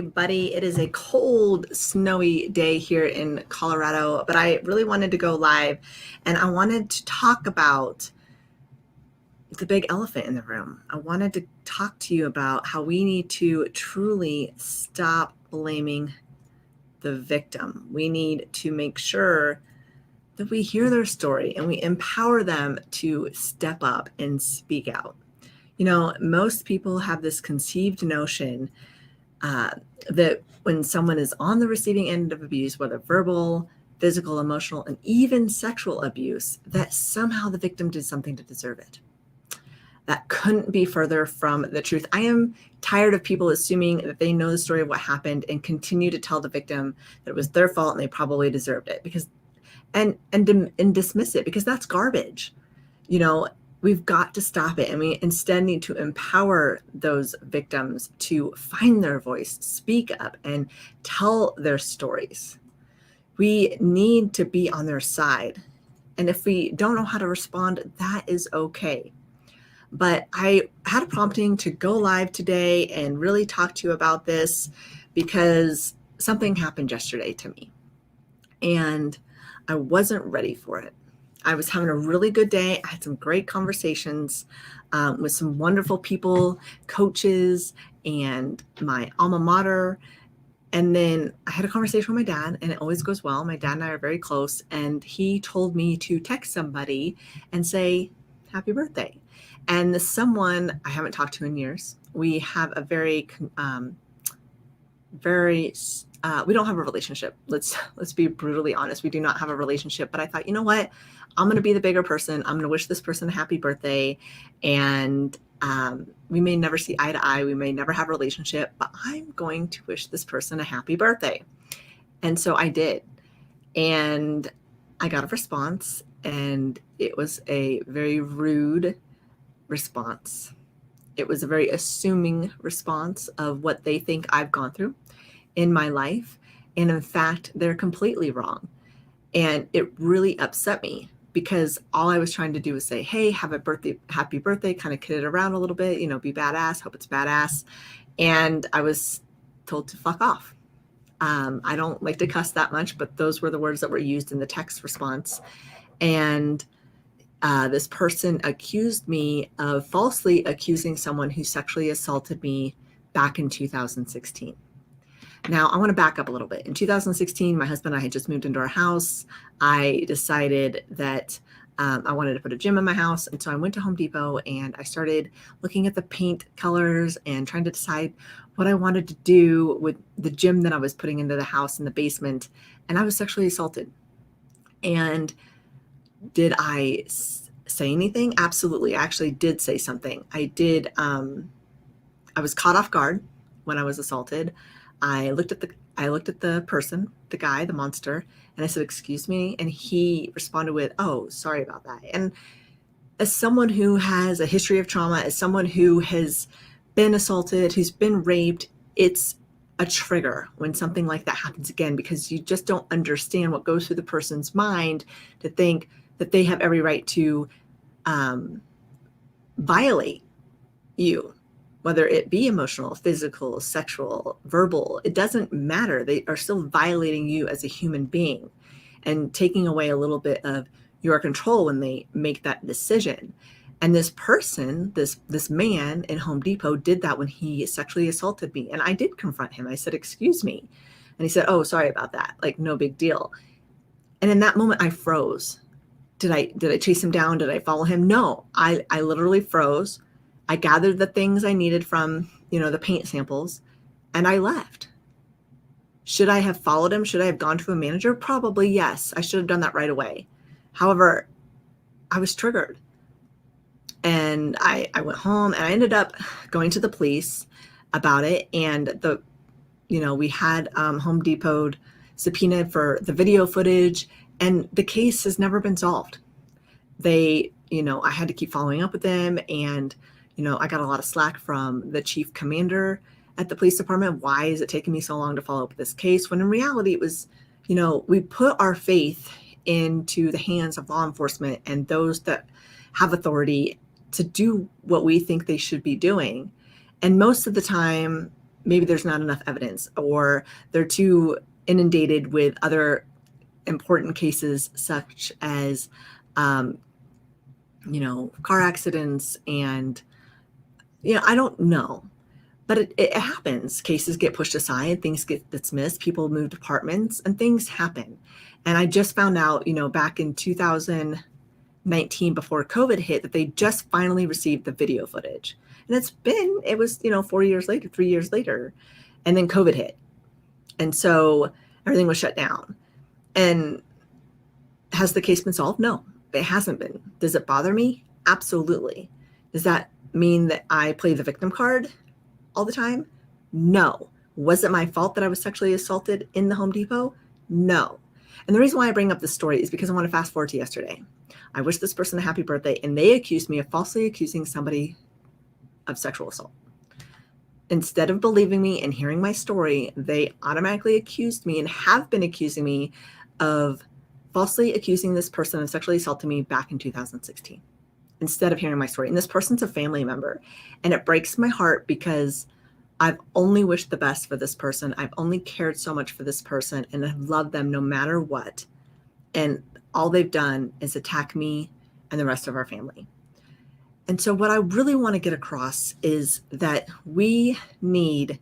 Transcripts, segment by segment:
Buddy, it is a cold, snowy day here in Colorado, but I really wanted to go live and I wanted to talk about the big elephant in the room. I wanted to talk to you about how we need to truly stop blaming the victim. We need to make sure that we hear their story and we empower them to step up and speak out. Most people have this conceived notion uh, that when someone is on the receiving end of abuse, whether verbal, physical, emotional, and even sexual abuse, that somehow the victim did something to deserve it. That couldn't be further from the truth. I am tired of people assuming that they know the story of what happened and continue to tell the victim that it was their fault and they probably deserved it and dismiss it, because that's garbage. We've got to stop it, and we instead need to empower those victims to find their voice, speak up, and tell their stories. We need to be on their side. And if we don't know how to respond, that is okay. But I had a prompting to go live today and really talk to you about this because something happened yesterday to me, and I wasn't ready for it. I was having a really good day. I had some great conversations with some wonderful people, coaches, and my alma mater. And then I had a conversation with my dad, and it always goes well. My dad and I are very close, and he told me to text somebody and say, happy birthday. And this someone I haven't talked to in years. We have a very we don't have a relationship. Let's be brutally honest. We do not have a relationship. But I thought, you know what? I'm going to be the bigger person. I'm going to wish this person a happy birthday. And we may never see eye to eye. We may never have a relationship, but I'm going to wish this person a happy birthday. And so I did. And I got a response, and it was a very rude response. It was a very assuming response of what they think I've gone through in my life. And in fact, they're completely wrong. And it really upset me, because all I was trying to do was say, hey, have a birthday, happy birthday, kind of kid it around a little bit, be badass, hope it's badass. And I was told to fuck off. I don't like to cuss that much, but those were the words that were used in the text response. And this person accused me of falsely accusing someone who sexually assaulted me back in 2016. Now, I want to back up a little bit. In 2016, my husband and I had just moved into our house. I decided that I wanted to put a gym in my house. And so I went to Home Depot and I started looking at the paint colors and trying to decide what I wanted to do with the gym that I was putting into the house in the basement. And I was sexually assaulted. And did I say anything? Absolutely. I actually did say something. I was caught off guard when I was assaulted. I looked at the person, the guy, the monster, and I said, excuse me. And he responded with, oh, sorry about that. And as someone who has a history of trauma, as someone who has been assaulted, who's been raped, it's a trigger when something like that happens again, because you just don't understand what goes through the person's mind to think that they have every right to violate you. Whether it be emotional, physical, sexual, verbal, it doesn't matter. They are still violating you as a human being and taking away a little bit of your control when they make that decision. And this person, this man in Home Depot did that when he sexually assaulted me. And I did confront him. I said, excuse me. And he said, oh, sorry about that. Like, no big deal. And in that moment, I froze. Did I chase him down? Did I follow him? No, I literally froze. I gathered the things I needed from, the paint samples, and I left. Should I have followed him? Should I have gone to a manager? Probably yes. I should have done that right away. However, I was triggered. And I went home and I ended up going to the police about it. And we had Home Depot subpoenaed for the video footage, and the case has never been solved. I had to keep following up with them, and I got a lot of slack from the chief commander at the police department. Why is it taking me so long to follow up with this case? When in reality, it was, we put our faith into the hands of law enforcement and those that have authority to do what we think they should be doing. And most of the time, maybe there's not enough evidence, or they're too inundated with other important cases such as, car accidents and, I don't know. But it happens. Cases get pushed aside, things get dismissed, people move departments, and things happen. And I just found out, back in 2019, before COVID hit, that they just finally received the video footage. And it was 4 years later, 3 years later, and then COVID hit. And so everything was shut down. And has the case been solved? No, it hasn't been. Does it bother me? Absolutely. Does that mean that I play the victim card all the time? No. Was it my fault that I was sexually assaulted in the Home Depot? No. And the reason why I bring up this story is because I want to fast forward to yesterday. I wish this person a happy birthday, and they accused me of falsely accusing somebody of sexual assault. Instead of believing me and hearing my story, they automatically accused me and have been accusing me of falsely accusing this person of sexually assaulting me back in 2016. Instead of hearing my story. And this person's a family member. And it breaks my heart because I've only wished the best for this person. I've only cared so much for this person and I've loved them no matter what. And all they've done is attack me and the rest of our family. And so what I really want to get across is that we need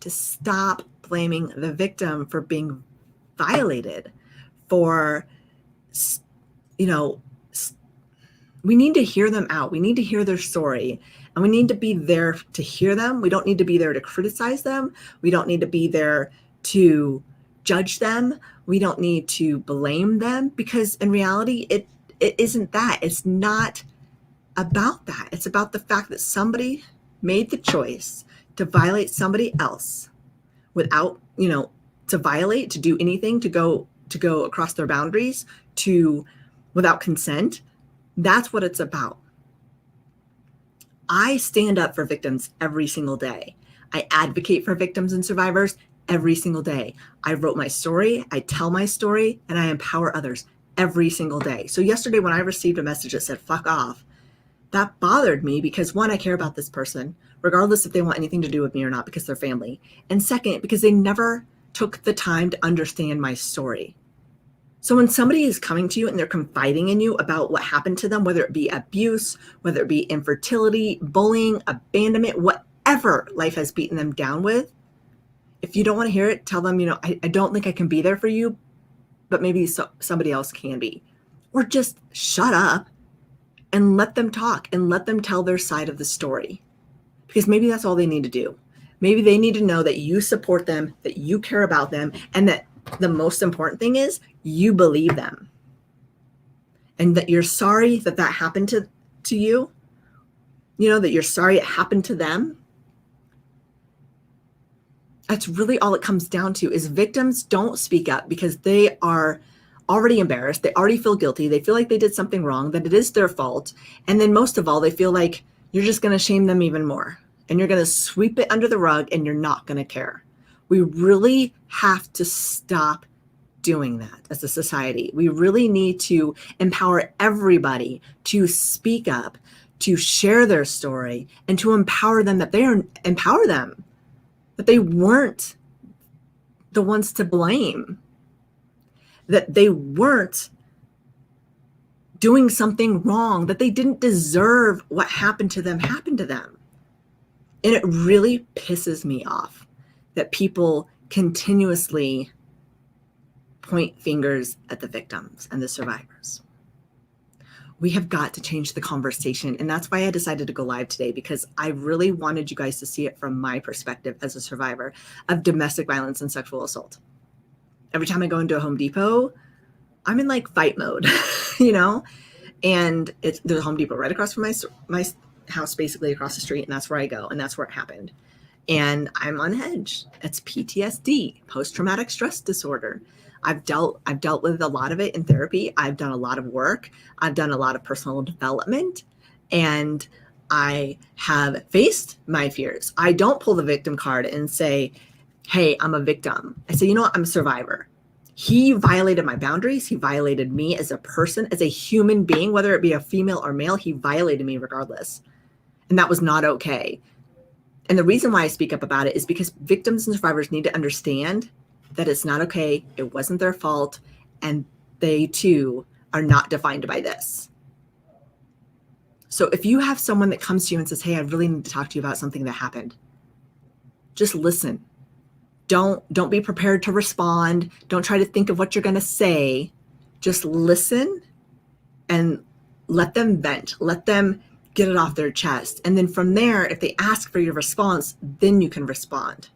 to stop blaming the victim for being violated, for, we need to hear them out. We need to hear their story, and we need to be there to hear them. We don't need to be there to criticize them. We don't need to be there to judge them. We don't need to blame them, because in reality, it isn't that. It's not about that. It's about the fact that somebody made the choice to violate somebody else without, to violate, to do anything, to go across their boundaries, without consent. That's what it's about. I stand up for victims every single day. I advocate for victims and survivors every single day. I wrote my story, I tell my story, and I empower others every single day. So yesterday when I received a message that said, fuck off, that bothered me because, one, I care about this person, regardless if they want anything to do with me or not, because they're family. And second, because they never took the time to understand my story. So when somebody is coming to you and they're confiding in you about what happened to them, whether it be abuse, whether it be infertility, bullying, abandonment, whatever life has beaten them down with, if you don't want to hear it, tell them, I don't think I can be there for you, but maybe somebody else can be. Or just shut up and let them talk and let them tell their side of the story. Because maybe that's all they need to do. Maybe they need to know that you support them, that you care about them, and that the most important thing is you believe them. And that you're sorry that happened to you. That you're sorry it happened to them. That's really all it comes down to, is victims don't speak up because they are already embarrassed. They already feel guilty. They feel like they did something wrong, that it is their fault. And then most of all, they feel like you're just going to shame them even more. And you're going to sweep it under the rug and you're not going to care. We really have to stop doing that as a society. We really need to empower everybody to speak up, to share their story, and to empower them that they weren't the ones to blame, that they weren't doing something wrong, that they didn't deserve what happened to them. And it really pisses me off that people continuously point fingers at the victims and the survivors. We have got to change the conversation. And that's why I decided to go live today, because I really wanted you guys to see it from my perspective as a survivor of domestic violence and sexual assault. Every time I go into a Home Depot, I'm in like fight mode, and there's a Home Depot right across from my house, basically across the street. And that's where I go. And that's where it happened. And I'm on edge. It's PTSD, post-traumatic stress disorder. I've dealt with a lot of it in therapy. I've done a lot of work. I've done a lot of personal development, and I have faced my fears. I don't pull the victim card and say, hey, I'm a victim. I say, I'm a survivor. He violated my boundaries. He violated me as a person, as a human being, whether it be a female or male. He violated me regardless. And that was not okay. And the reason why I speak up about it is because victims and survivors need to understand that it's not okay. It wasn't their fault. And they too are not defined by this. So if you have someone that comes to you and says, hey, I really need to talk to you about something that happened, just listen. Don't be prepared to respond. Don't try to think of what you're going to say. Just listen and let them vent. Let them get it off their chest. And then from there, if they ask for your response, then you can respond.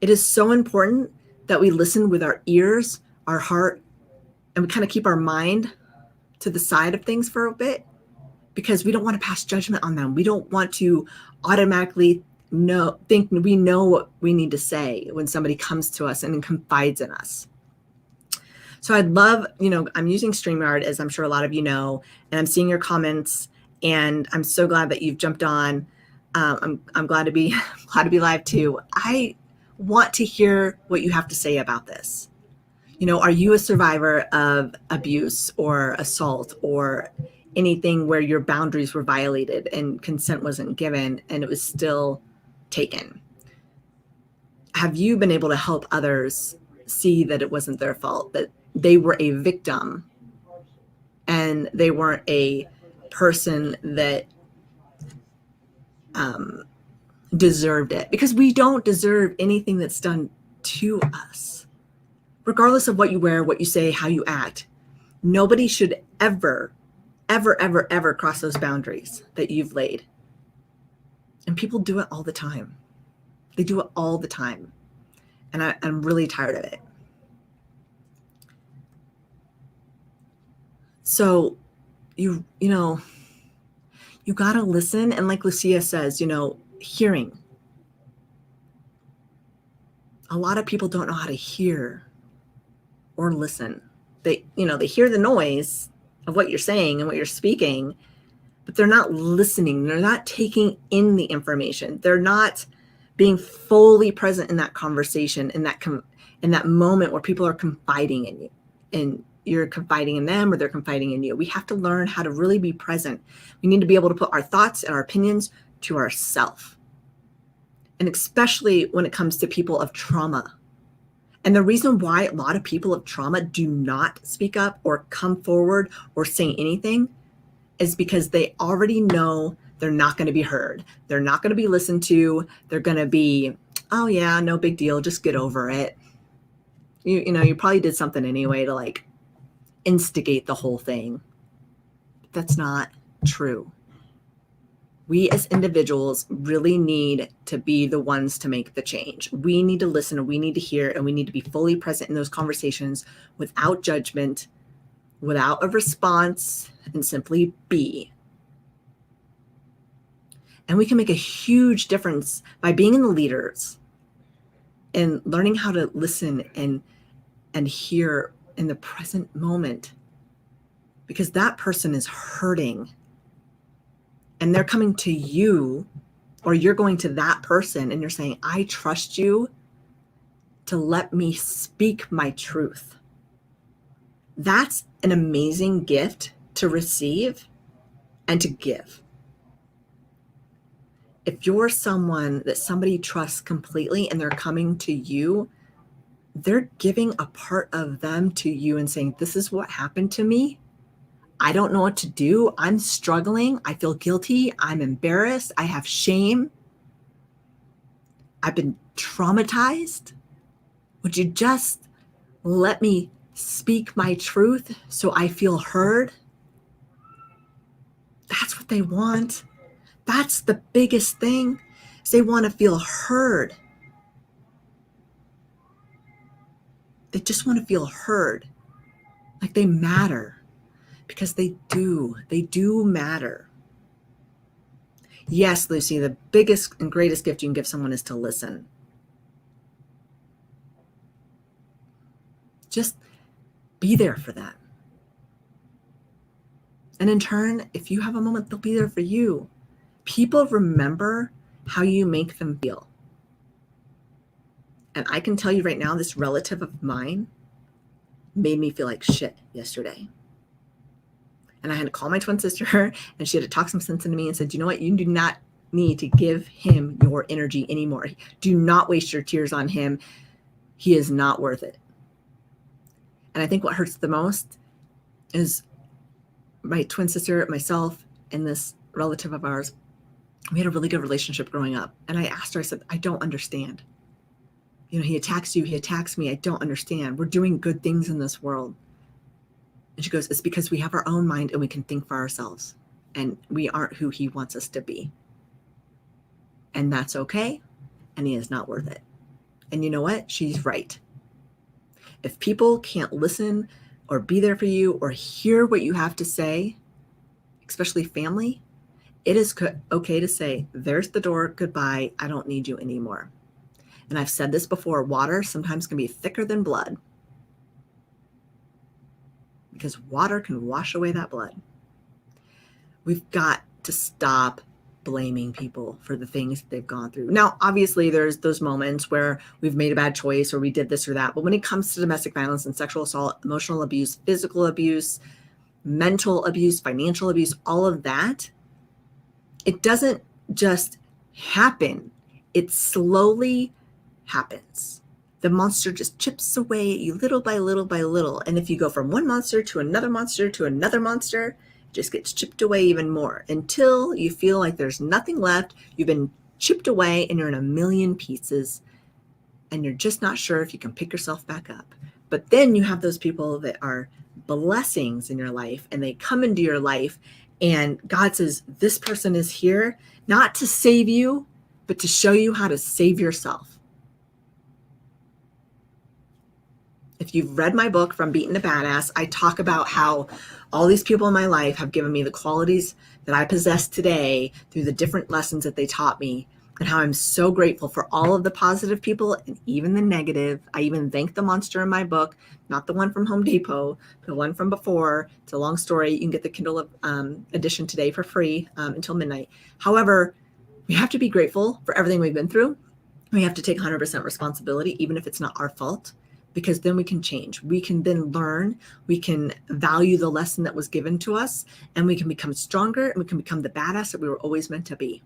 It is so important that we listen with our ears, our heart, and we kind of keep our mind to the side of things for a bit, because we don't want to pass judgment on them. We don't want to automatically think we know what we need to say when somebody comes to us and confides in us. So I'd love, I'm using StreamYard, as I'm sure a lot of you know, and I'm seeing your comments, and I'm so glad that you've jumped on. I'm glad to be live too. I want to hear what you have to say about this. Are you a survivor of abuse or assault or anything where your boundaries were violated and consent wasn't given and it was still taken? Have you been able to help others see that it wasn't their fault, that they were a victim and they weren't a person that deserved it? Because we don't deserve anything that's done to us. Regardless of what you wear, what you say, how you act, nobody should ever cross those boundaries that you've laid. And people do it all the time. They do it all the time. And I'm really tired of it. So you got to listen. And like Lucia says, hearing. A lot of people don't know how to hear or listen. They hear the noise of what you're saying and what you're speaking, but they're not listening. They're not taking in the information. They're not being fully present in that conversation, in that moment where people are confiding in you, and you're confiding in them or they're confiding in you. We have to learn how to really be present. We need to be able to put our thoughts and our opinions to ourselves. And especially when it comes to people of trauma. And the reason why a lot of people of trauma do not speak up or come forward or say anything is because they already know they're not going to be heard. They're not going to be listened to. They're going to be, oh yeah, no big deal. Just get over it. You probably did something anyway to instigate the whole thing. That's not true. We as individuals really need to be the ones to make the change. We need to listen and we need to hear, and we need to be fully present in those conversations without judgment, without a response, and simply be. And we can make a huge difference by being in the leaders and learning how to listen and hear in the present moment, because that person is hurting. And they're coming to you, or you're going to that person and you're saying, I trust you to let me speak my truth. That's an amazing gift to receive and to give. If you're someone that somebody trusts completely and they're coming to you, they're giving a part of them to you and saying, this is what happened to me. I don't know what to do. I'm struggling. I feel guilty. I'm embarrassed. I have shame. I've been traumatized. Would you just let me speak my truth so I feel heard? That's what they want. That's the biggest thing, is they want to feel heard. They just want to feel heard, like they matter. Because they do matter. Yes, Lucy, the biggest and greatest gift you can give someone is to listen. Just be there for them. And in turn, if you have a moment, they'll be there for you. People remember how you make them feel. And I can tell you right now, this relative of mine made me feel like shit yesterday. And I had to call my twin sister, and she had to talk some sense into me and said, you know what? You do not need to give him your energy anymore. Do not waste your tears on him. He is not worth it. And I think what hurts the most is my twin sister, myself, and this relative of ours. We had a really good relationship growing up. And I asked her, I said, I don't understand. You know, he attacks you, he attacks me. I don't understand. We're doing good things in this world. And she goes, it's because we have our own mind and we can think for ourselves. And we aren't who he wants us to be. And that's okay. And he is not worth it. And you know what? She's right. If people can't listen or be there for you or hear what you have to say, especially family, it is okay to say, there's the door, goodbye, I don't need you anymore. And I've said this before, water sometimes can be thicker than blood because water can wash away that blood. We've got to stop blaming people for the things that they've gone through. Now, obviously, there's those moments where we've made a bad choice or we did this or that. But when it comes to domestic violence and sexual assault, emotional abuse, physical abuse, mental abuse, financial abuse, all of that, it doesn't just happen. It slowly happens. The monster just chips away at you little by little by little. And if you go from one monster to another monster to another monster, it just gets chipped away even more until you feel like there's nothing left. You've been chipped away and you're in a million pieces and you're just not sure if you can pick yourself back up. But then you have those people that are blessings in your life and they come into your life and God says, this person is here not to save you, but to show you how to save yourself. If you've read my book, From Beaten to Badass, I talk about how all these people in my life have given me the qualities that I possess today through the different lessons that they taught me, and how I'm so grateful for all of the positive people and even the negative. I even thank the monster in my book, not the one from Home Depot, the one from before. It's a long story. You can get the Kindle edition today for free until midnight. However, we have to be grateful for everything we've been through. We have to take 100% responsibility, even if it's not our fault, because then we can change. We can then learn, we can value the lesson that was given to us, and we can become stronger and we can become the badass that we were always meant to be.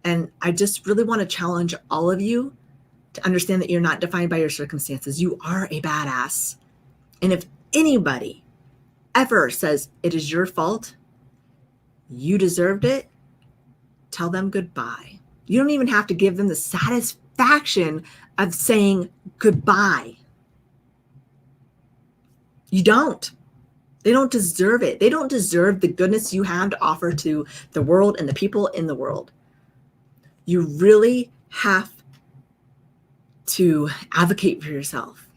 And I just really want to challenge all of you to understand that you're not defined by your circumstances. You are a badass. And if anybody ever says it is your fault, you deserved it, tell them goodbye. You don't even have to give them the satisfaction of saying goodbye. You don't. They don't deserve it. They don't deserve the goodness you have to offer to the world and the people in the world. You really have to advocate for yourself.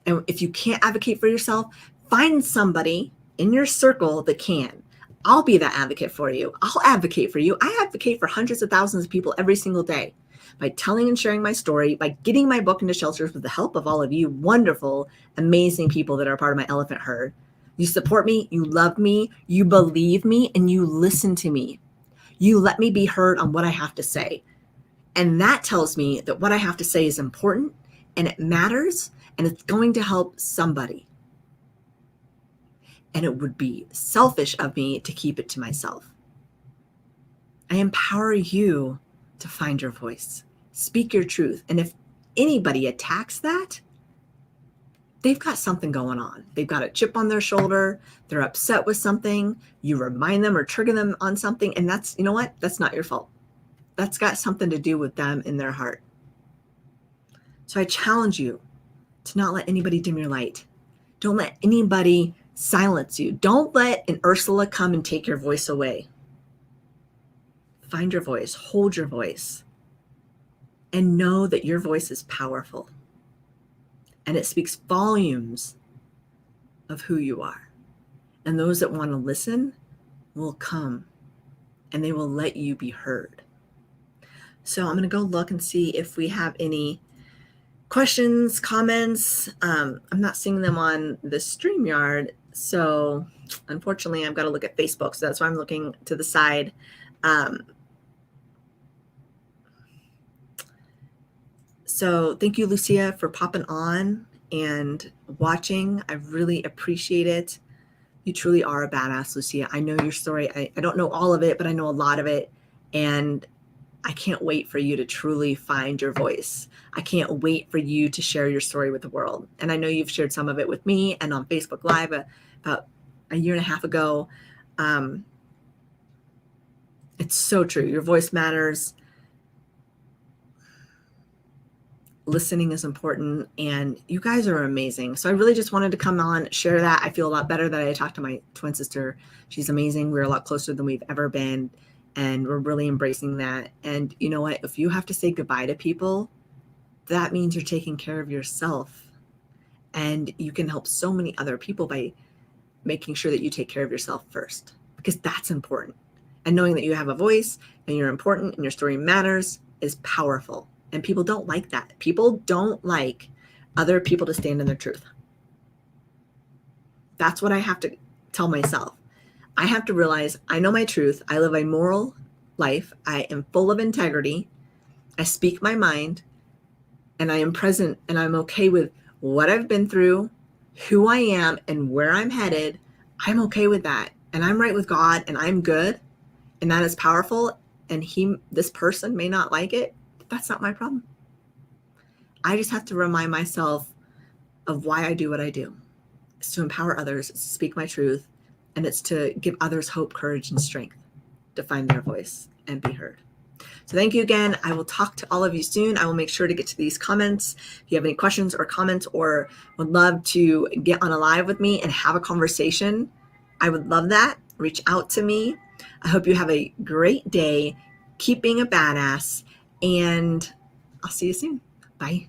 And if you can't advocate for yourself, find somebody in your circle that can. I'll be that advocate for you. I'll advocate for you. I advocate for hundreds of thousands of people every single day by telling and sharing my story, by getting my book into shelters with the help of all of you wonderful, amazing people that are part of my elephant herd. You support me, you love me, you believe me, and you listen to me. You let me be heard on what I have to say. And that tells me that what I have to say is important and it matters and it's going to help somebody. And it would be selfish of me to keep it to myself. I empower you to find your voice, speak your truth. And if anybody attacks that, they've got something going on. They've got a chip on their shoulder. They're upset with something. You remind them or trigger them on something. And that's, you know what? That's not your fault. That's got something to do with them in their heart. So I challenge you to not let anybody dim your light. Don't let anybody silence you. Don't let an Ursula come and take your voice away. Find your voice, hold your voice, and know that your voice is powerful. And it speaks volumes of who you are. And those that want to listen will come and they will let you be heard. So I'm going to go look and see if we have any questions, comments. I'm not seeing them on the StreamYard. So unfortunately, I've got to look at Facebook. So that's why I'm looking to the side. So thank you, Lucia, for popping on and watching. I really appreciate it. You truly are a badass, Lucia. I know your story. I don't know all of it, but I know a lot of it. And I can't wait for you to truly find your voice. I can't wait for you to share your story with the world. And I know you've shared some of it with me and on Facebook Live about a year and a half ago. It's so true. Your voice matters. Listening is important, and you guys are amazing. So I really just wanted to come on, share that. I feel a lot better that I talked to my twin sister. She's amazing. We're a lot closer than we've ever been, and we're really embracing that. And you know what? If you have to say goodbye to people, that means you're taking care of yourself, and you can help so many other people by making sure that you take care of yourself first, because that's important. And knowing that you have a voice and you're important and your story matters is powerful. And people don't like that. People don't like other people to stand in their truth. That's what I have to tell myself. I have to realize I know my truth. I live a moral life. I am full of integrity. I speak my mind, and I am present, and I'm okay with what I've been through, who I am, and where I'm headed. I'm okay with that. And I'm right with God, and I'm good. And that is powerful. And this person may not like it. That's not my problem. I just have to remind myself of why I do what I do. It's to empower others, it's to speak my truth, and it's to give others hope, courage, and strength to find their voice and be heard. So thank you again. I will talk to all of you soon. I will make sure to get to these comments. If you have any questions or comments, or would love to get on a live with me and have a conversation, I would love that. Reach out to me. I hope you have a great day. Keep being a badass, and I'll see you soon. Bye.